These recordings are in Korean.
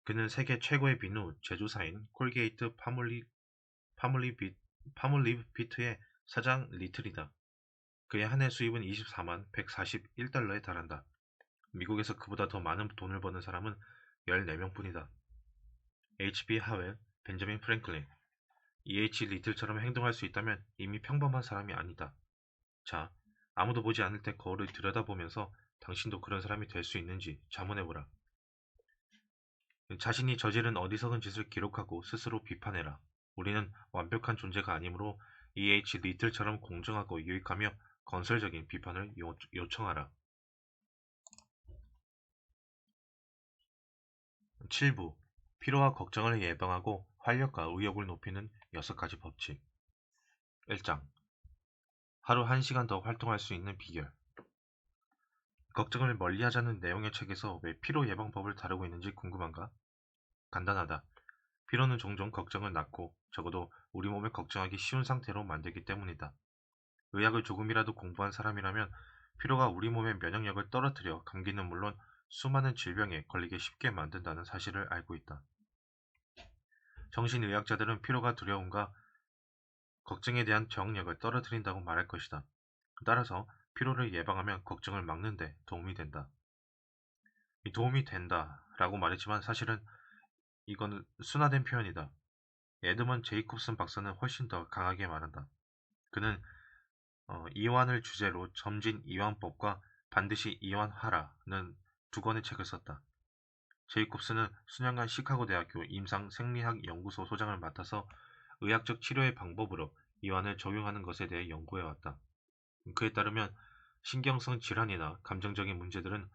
그는 세계 최고의 비누 제조사인 콜게이트 파몰리비트의 사장 리틀이다. 그의 한 해 수입은 24만 141달러에 달한다. 미국에서 그보다 더 많은 돈을 버는 사람은 14명뿐이다. H.B. 하웰, 벤저민 프랭클린, E.H. 리틀처럼 행동할 수 있다면 이미 평범한 사람이 아니다. 자, 아무도 보지 않을 때 거울을 들여다보면서 당신도 그런 사람이 될 수 있는지 자문해보라. 자신이 저지른 어리석은 짓을 기록하고 스스로 비판해라. 우리는 완벽한 존재가 아니므로 E.H. 리틀처럼 공정하고 유익하며 건설적인 비판을 요청하라. 7부. 피로와 걱정을 예방하고 활력과 의욕을 높이는 6가지 법칙. 1장. 하루 1시간 더 활동할 수 있는 비결. 걱정을 멀리하자는 내용의 책에서 왜 피로 예방법을 다루고 있는지 궁금한가? 간단하다. 피로는 종종 걱정을 낳고 적어도 우리 몸을 걱정하기 쉬운 상태로 만들기 때문이다. 의학을 조금이라도 공부한 사람이라면 피로가 우리 몸의 면역력을 떨어뜨려 감기는 물론 수많은 질병에 걸리게 쉽게 만든다는 사실을 알고 있다. 정신의학자들은 피로가 두려움과 걱정에 대한 저항력을 떨어뜨린다고 말할 것이다. 따라서 피로를 예방하면 걱정을 막는 데 도움이 된다. 이 도움이 된다 라고 말했지만 사실은 이건 순화된 표현이다. 에드먼 제이콥슨 박사는 훨씬 더 강하게 말한다. 그는 이완을 주제로 점진 이완법과 반드시 이완하라는 2권의 책을 썼다. 제이콥스는 수년간 시카고 대학교 임상 생리학 연구소 소장을 맡아서 의학적 치료의 방법으로 이완을 적용하는 것에 대해 연구해왔다. 그에 따르면 신경성 질환이나 감정적인 문제들은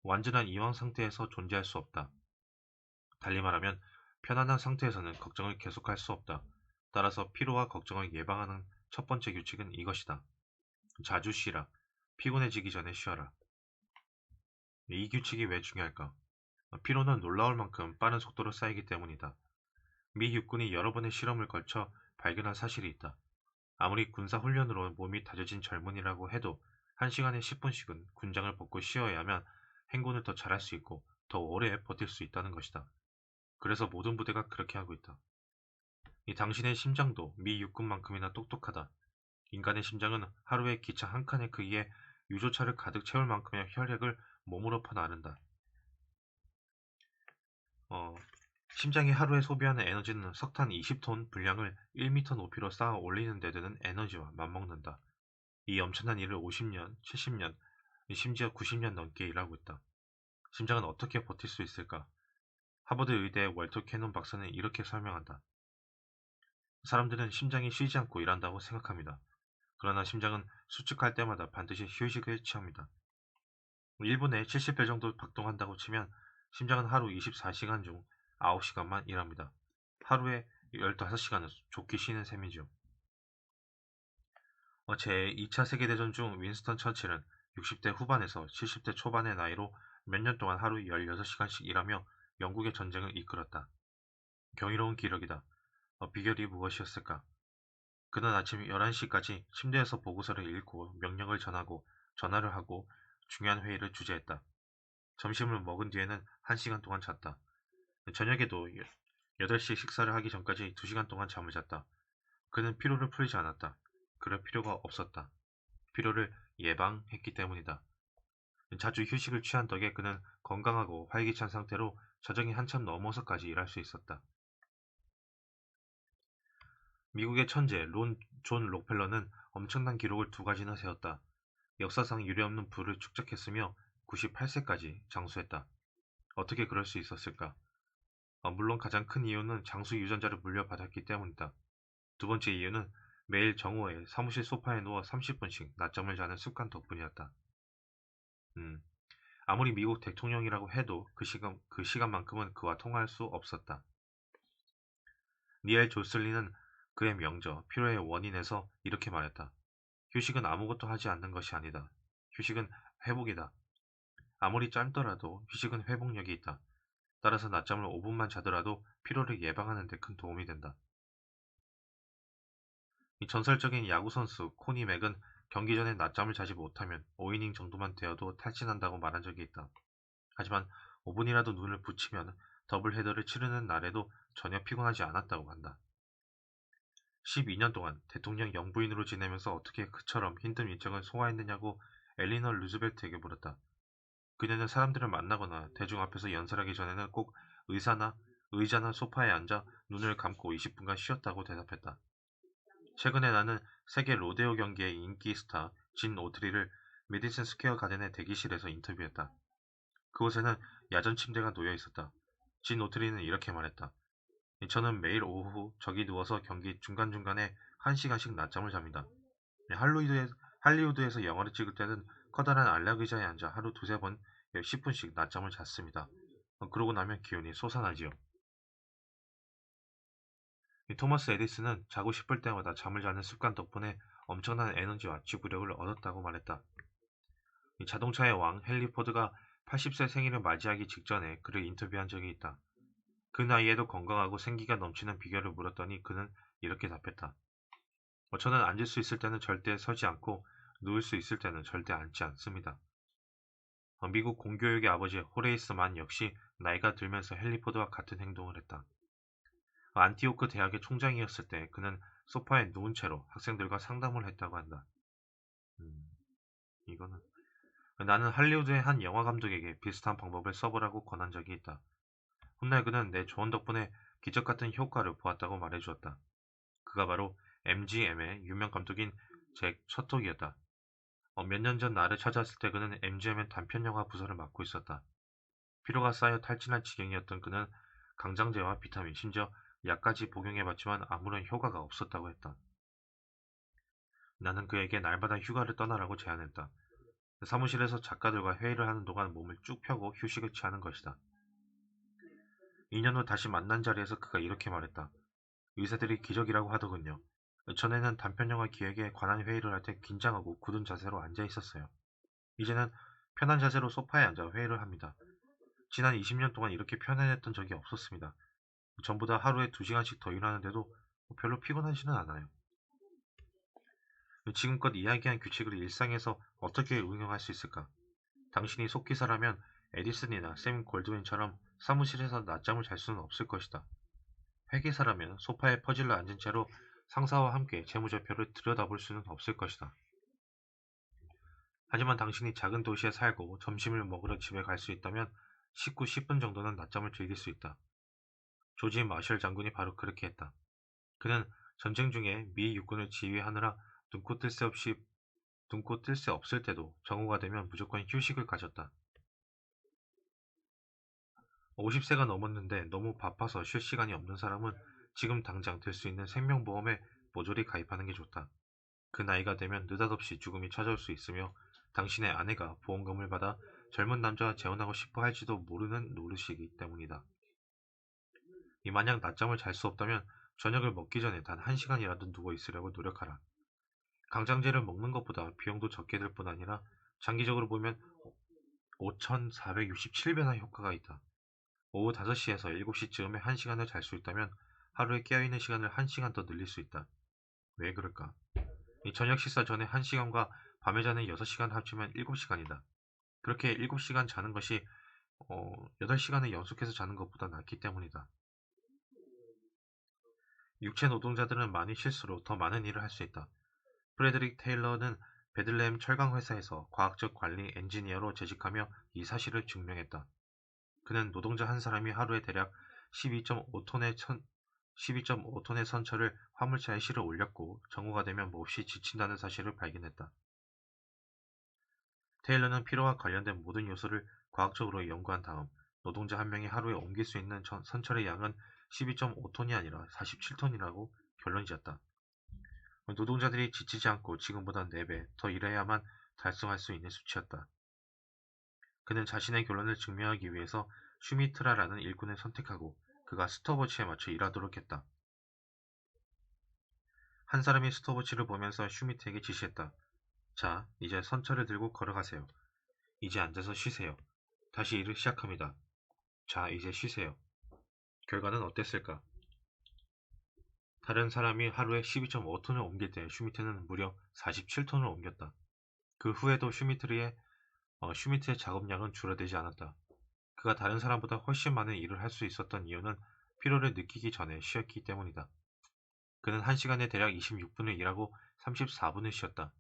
완전한 이완 상태에서 존재할 수 없다. 달리 말하면 편안한 상태에서는 걱정을 계속할 수 없다. 따라서 피로와 걱정을 예방하는 첫 번째 규칙은 이것이다. 자주 쉬라. 피곤해지기 전에 쉬어라. 이 규칙이 왜 중요할까? 피로는 놀라울 만큼 빠른 속도로 쌓이기 때문이다. 미 육군이 여러 번의 실험을 거쳐 발견한 사실이 있다. 아무리 군사훈련으로 몸이 다져진 젊은이라고 해도 1시간에 10분씩은 군장을 벗고 쉬어야만 행군을 더 잘할 수 있고 더 오래 버틸 수 있다는 것이다. 그래서 모든 부대가 그렇게 하고 있다. 이 당신의 심장도 미 육군만큼이나 똑똑하다. 인간의 심장은 하루에 기차 한 칸의 크기에 유조차를 가득 채울 만큼의 혈액을 몸으로 퍼나른다. 심장이 하루에 소비하는 에너지는 석탄 20톤 분량을 1m 높이로 쌓아 올리는 데 드는 에너지와 맞먹는다. 이 엄청난 일을 50년, 70년, 심지어 90년 넘게 일하고 있다. 심장은 어떻게 버틸 수 있을까? 하버드 의대의 월터 캐논 박사는 이렇게 설명한다. 사람들은 심장이 쉬지 않고 일한다고 생각합니다. 그러나 심장은 수축할 때마다 반드시 휴식을 취합니다. 1분에 70회 정도 박동한다고 치면 심장은 하루 24시간 중 9시간만 일합니다. 하루에 15시간은 좋게 쉬는 셈이죠. 제2차 세계대전 중 윈스턴 처칠은 60대 후반에서 70대 초반의 나이로 몇 년 동안 하루 16시간씩 일하며 영국의 전쟁을 이끌었다. 경이로운 기록이다. 비결이 무엇이었을까? 그는 아침 11시까지 침대에서 보고서를 읽고 명령을 전하고 전화를 하고 중요한 회의를 주재했다. 점심을 먹은 뒤에는 1시간 동안 잤다. 저녁에도 8시 식사를 하기 전까지 2시간 동안 잠을 잤다. 그는 피로를 풀지 않았다. 그럴 필요가 없었다. 피로를 예방했기 때문이다. 자주 휴식을 취한 덕에 그는 건강하고 활기찬 상태로 저녁이 한참 넘어서까지 일할 수 있었다. 미국의 천재 존 록펠러는 엄청난 기록을 2가지나 세웠다. 역사상 유례없는 부를 축적했으며 98세까지 장수했다. 어떻게 그럴 수 있었을까? 물론 가장 큰 이유는 장수 유전자를 물려받았기 때문이다. 2번째 이유는 매일 정오에 사무실 소파에 누워 30분씩 낮잠을 자는 습관 덕분이었다. 아무리 미국 대통령이라고 해도 그 시간만큼은 그와 통화할 수 없었다. 니엘 조슬린은 그의 명저 피로의 원인에서 이렇게 말했다. 휴식은 아무것도 하지 않는 것이 아니다. 휴식은 회복이다. 아무리 짧더라도 휴식은 회복력이 있다. 따라서 낮잠을 5분만 자더라도 피로를 예방하는 데 큰 도움이 된다. 이 전설적인 야구선수 코니 맥은 경기 전에 낮잠을 자지 못하면 5이닝 정도만 되어도 탈진한다고 말한 적이 있다. 하지만 5분이라도 눈을 붙이면 더블 헤더를 치르는 날에도 전혀 피곤하지 않았다고 한다. 12년 동안 대통령 영부인으로 지내면서 어떻게 그처럼 힘든 일정을 소화했느냐고 엘리너 루즈벨트에게 물었다. 그녀는 사람들을 만나거나 대중 앞에서 연설하기 전에는 꼭 의자나 소파에 앉아 눈을 감고 20분간 쉬었다고 대답했다. 최근에 나는 세계 로데오 경기의 인기 스타 진 오트리를 메디슨 스퀘어 가든의 대기실에서 인터뷰했다. 그곳에는 야전 침대가 놓여 있었다. 진 오트리는 이렇게 말했다. 저는 매일 오후 저기 누워서 경기 중간중간에 1시간씩 낮잠을 잡니다. 할리우드에서 영화를 찍을 때는 커다란 안락 의자에 앉아 하루 두세 번 10분씩 낮잠을 잤습니다. 그러고 나면 기운이 솟아나지요. 토마스 에디슨은 자고 싶을 때마다 잠을 자는 습관 덕분에 엄청난 에너지와 지구력을 얻었다고 말했다. 자동차의 왕 헨리 포드가 80세 생일을 맞이하기 직전에 그를 인터뷰한 적이 있다. 그 나이에도 건강하고 생기가 넘치는 비결을 물었더니 그는 이렇게 답했다. 저는 앉을 수 있을 때는 절대 서지 않고 누울 수 있을 때는 절대 앉지 않습니다. 미국 공교육의 아버지 호레이스 만 역시 나이가 들면서 헨리 포드와 같은 행동을 했다. 안티오크 대학의 총장이었을 때 그는 소파에 누운 채로 학생들과 상담을 했다고 한다. 이거는 나는 할리우드의 한 영화 감독에게 비슷한 방법을 써보라고 권한 적이 있다. 훗날 그는 내 조언 덕분에 기적 같은 효과를 보았다고 말해주었다. 그가 바로 MGM의 유명 감독인 잭 셔톡이었다. 몇 년 전 나를 찾아왔을 때 그는 MGM의 단편영화 부서를 맡고 있었다. 피로가 쌓여 탈진할 지경이었던 그는 강장제와 비타민, 심지어 약까지 복용해봤지만 아무런 효과가 없었다고 했다. 나는 그에게 날마다 휴가를 떠나라고 제안했다. 사무실에서 작가들과 회의를 하는 동안 몸을 쭉 펴고 휴식을 취하는 것이다. 2년 후 다시 만난 자리에서 그가 이렇게 말했다. 의사들이 기적이라고 하더군요. 전에는 단편영화 기획에 관한 회의를 할 때 긴장하고 굳은 자세로 앉아 있었어요. 이제는 편한 자세로 소파에 앉아 회의를 합니다. 지난 20년 동안 이렇게 편안했던 적이 없었습니다. 전부 다 하루에 2시간씩 더 일하는데도 별로 피곤하지는 않아요. 지금껏 이야기한 규칙을 일상에서 어떻게 응용할 수 있을까? 당신이 속기사라면 에디슨이나 샘 골드윈처럼 사무실에서 낮잠을 잘 수는 없을 것이다. 회계사라면 소파에 퍼질러 앉은 채로 상사와 함께 재무제표를 들여다볼 수는 없을 것이다. 하지만 당신이 작은 도시에 살고 점심을 먹으러 집에 갈 수 있다면 식후 10분 정도는 낮잠을 즐길 수 있다. 조지 마셜 장군이 바로 그렇게 했다. 그는 전쟁 중에 미 육군을 지휘하느라 눈코 뜰 새 없을 때도 정오가 되면 무조건 휴식을 가졌다. 50세가 넘었는데 너무 바빠서 쉴 시간이 없는 사람은 지금 당장 들 수 있는 생명보험에 모조리 가입하는 게 좋다. 그 나이가 되면 느닷없이 죽음이 찾아올 수 있으며 당신의 아내가 보험금을 받아 젊은 남자와 재혼하고 싶어 할지도 모르는 노릇이기 때문이다. 만약 낮잠을 잘 수 없다면 저녁을 먹기 전에 단 1시간이라도 누워 있으려고 노력하라. 강장제를 먹는 것보다 비용도 적게 들 뿐 아니라 장기적으로 보면 5,467배나 효과가 있다. 오후 5시에서 7시쯤에 1시간을 잘 수 있다면 하루에 깨어있는 시간을 1시간 더 늘릴 수 있다. 왜 그럴까? 저녁 식사 전에 1시간과 밤에 자는 6시간 합치면 7시간이다. 그렇게 7시간 자는 것이 8시간을 연속해서 자는 것보다 낫기 때문이다. 육체 노동자들은 많이 쉴수록 더 많은 일을 할 수 있다. 프레드릭 테일러는 베들레헴 철강 회사에서 과학적 관리 엔지니어로 재직하며 이 사실을 증명했다. 그는 노동자 한 사람이 하루에 대략 12.5톤의 선처를 화물차에 실어 올렸고 정오가 되면 몹시 지친다는 사실을 발견했다. 테일러는 피로와 관련된 모든 요소를 과학적으로 연구한 다음 노동자 한 명이 하루에 옮길 수 있는 선철의 양은 12.5톤이 아니라 47톤이라고 결론 지었다. 노동자들이 지치지 않고 지금보다 4배 더 일해야만 달성할 수 있는 수치였다. 그는 자신의 결론을 증명하기 위해서 슈미트라라는 일꾼을 선택하고 그가 스톱워치에 맞춰 일하도록 했다. 한 사람이 스톱워치를 보면서 슈미트에게 지시했다. 자, 이제 선처를 들고 걸어가세요. 이제 앉아서 쉬세요. 다시 일을 시작합니다. 자, 이제 쉬세요. 결과는 어땠을까? 다른 사람이 하루에 12.5톤을 옮길 때 슈미트는 무려 47톤을 옮겼다. 그 후에도 슈미트의 작업량은 줄어들지 않았다. 그가 다른 사람보다 훨씬 많은 일을 할 수 있었던 이유는 피로를 느끼기 전에 쉬었기 때문이다. 그는 1시간에 대략 26분을 일하고 34분을 쉬었다.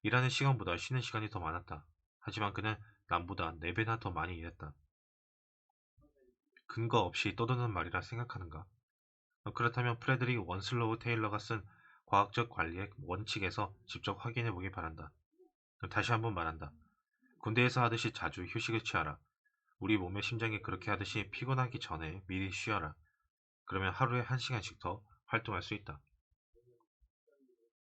일하는 시간보다 쉬는 시간이 더 많았다. 하지만 그는 남보다 4배나 더 많이 일했다. 근거 없이 떠드는 말이라 생각하는가? 그렇다면 프레드릭 원슬로우 테일러가 쓴 과학적 관리의 원칙에서 직접 확인해 보기 바란다. 다시 한번 말한다. 군대에서 하듯이 자주 휴식을 취하라. 우리 몸의 심장이 그렇게 하듯이 피곤하기 전에 미리 쉬어라. 그러면 하루에 1시간씩 더 활동할 수 있다.